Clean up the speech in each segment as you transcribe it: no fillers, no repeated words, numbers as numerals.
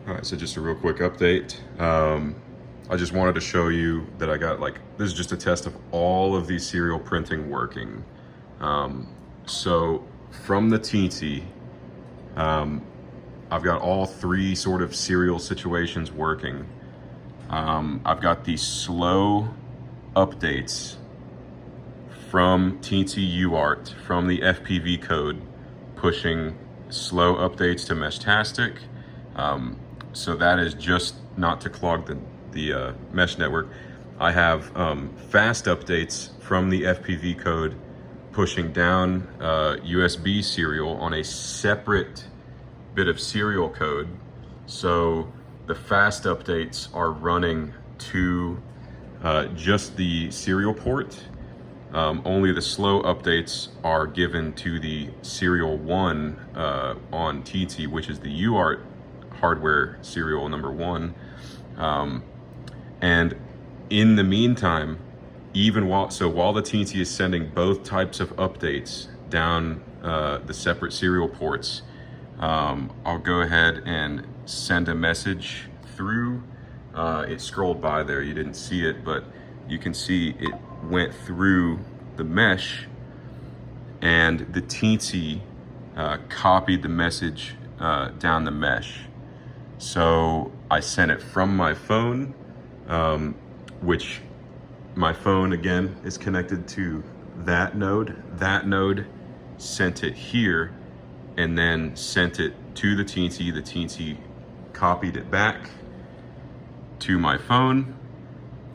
All right, so just a real quick update. I just wanted to show you that I got this is just a test of all of these serial printing working. So from the Teensy, I've got all three sort of serial situations working. I've got these slow updates from Teensy UART, from the FPV code, pushing slow updates to Meshtastic. So that is just not to clog the mesh network. I have fast updates from the FPV code pushing down USB serial on a separate bit of serial code. So the fast updates are running to just the serial port. Only the slow updates are given to the serial 1 on TT, which is the UART hardware serial number 1. And in the meantime, while the TT is sending both types of updates down the separate serial ports, I'll go ahead and send a message through. It scrolled by there, you didn't see it, but you can see it went through the mesh, and the Teensy copied the message down the mesh. So I sent it from my phone, which my phone again is connected to that node. That node sent it here and then sent it to the Teensy. The Teensy copied it back to my phone.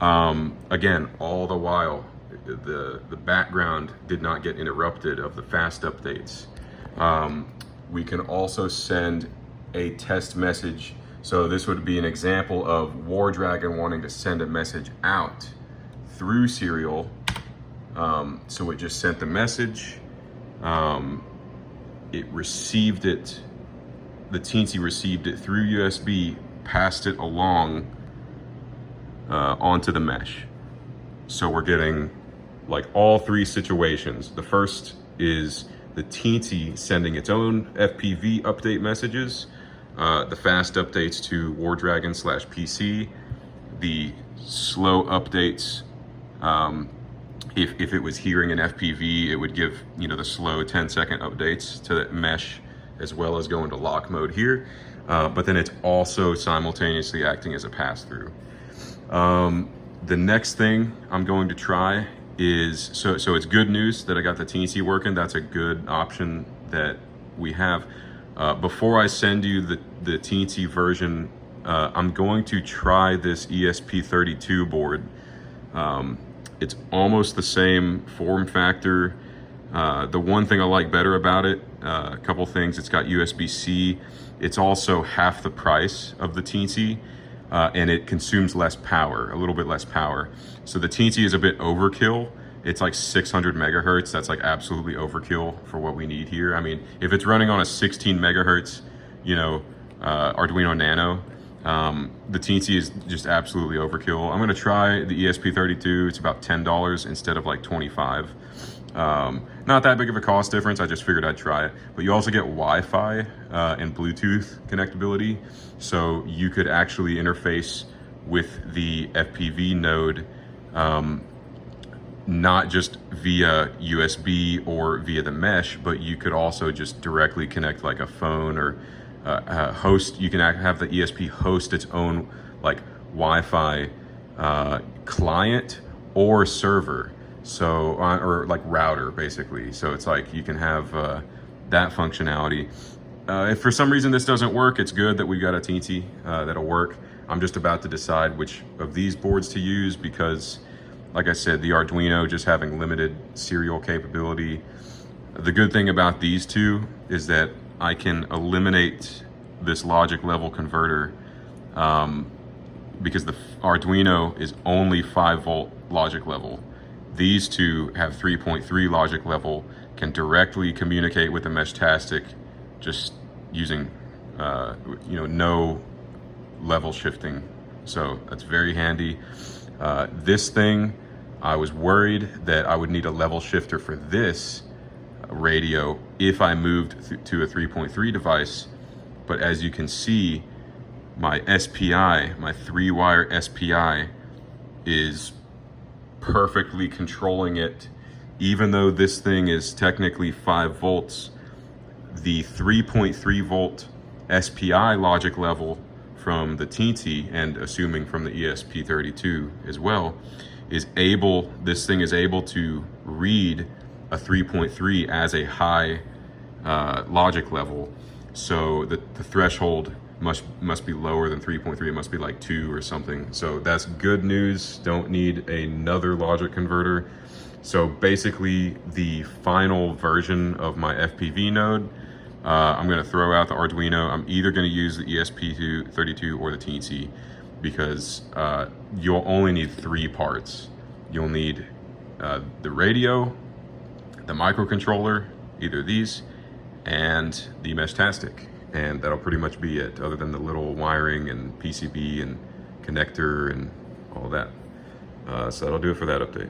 Again, all the while, the background did not get interrupted of the fast updates. We can also send a test message. So this would be an example of War Dragon wanting to send a message out through serial. So it just sent the message. It received it. The Teensy received it through USB, passed it along onto the mesh. So we're getting all three situations. The first is the Teensy sending its own FPV update messages, the fast updates to War Dragon /PC, the slow updates. If it was hearing an FPV, it would give the slow 10-second updates to that mesh, as well as go into lock mode here. But then it's also simultaneously acting as a pass-through. The next thing I'm going to try is, so it's good news that I got the Teensy working. That's a good option that we have. Before I send you the Teensy version, I'm going to try this ESP32 board. It's almost the same form factor. The one thing I like better about it, a couple things, it's got USB-C. It's also half the price of the Teensy, and it consumes less power, a little bit less power. So the Teensy is a bit overkill. It's like 600 megahertz. That's absolutely overkill for what we need here. I mean, if it's running on a 16 megahertz, Arduino Nano, the Teensy is just absolutely overkill. I'm gonna try the ESP32. It's about $10 instead of $25. Not that big of a cost difference. I just figured I'd try it. But you also get Wi-Fi and Bluetooth connectability. So you could actually interface with the FPV node, not just via USB or via the mesh, but you could also just directly connect a phone or host. You can have the ESP host its own Wi-Fi client or server, so or router basically. So it's you can have that functionality. If for some reason this doesn't work, it's good that we've got a Teensy that'll work. I'm just about to decide which of these boards to use because, like I said, the Arduino just having limited serial capability. The good thing about these two is that I can eliminate this logic level converter because the Arduino is only 5-volt logic level. These two have 3.3 logic level, can directly communicate with the Meshtastic just using no level shifting. So that's very handy. This thing, I was worried that I would need a level shifter for this radio if I moved to a 3.3 device, but as you can see, my SPI, my 3-wire SPI, is perfectly controlling it. Even though this thing is technically 5 volts, the 3.3 volt SPI logic level from the TT, and assuming from the ESP32 as well, this thing is able to read a 3.3 as a high logic level. So the threshold must be lower than 3.3. It must be like 2 or something. So that's good news. Don't need another logic converter. So basically the final version of my FPV node, I'm going to throw out the Arduino. I'm either going to use the ESP32 or the TT, because you'll only need 3 parts. You'll need the radio, the microcontroller, either of these, and the Meshtastic. And that'll pretty much be it, other than the little wiring and PCB and connector and all that. So that'll do it for that update.